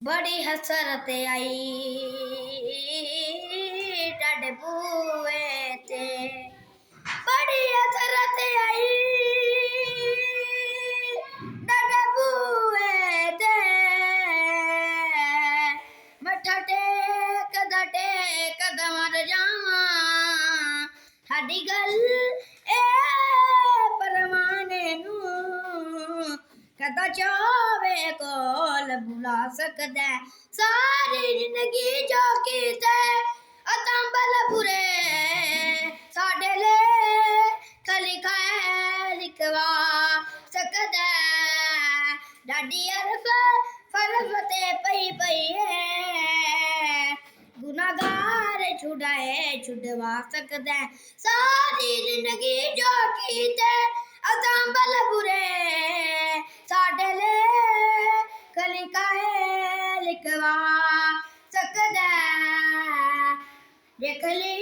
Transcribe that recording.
बड़ी हसरत आई डाडे बूए ते बड़ी हसरत आई डाडे बूए ते मत्था टेक मर जावां साडी गल ए परमाने नूं कदा चावे कोल बुला सकदा सारी जिंदगी जो कीते अतंबल बुरे साडे ले खलिका लिखवा सकदा डाडी अरफ फरफ ते पई पई है गुनाहगार छुड़वा सकदा सारी जिंदगी जो कीते अतंबल बुरे साडे ले खलिका लिखवा सकदा देख ली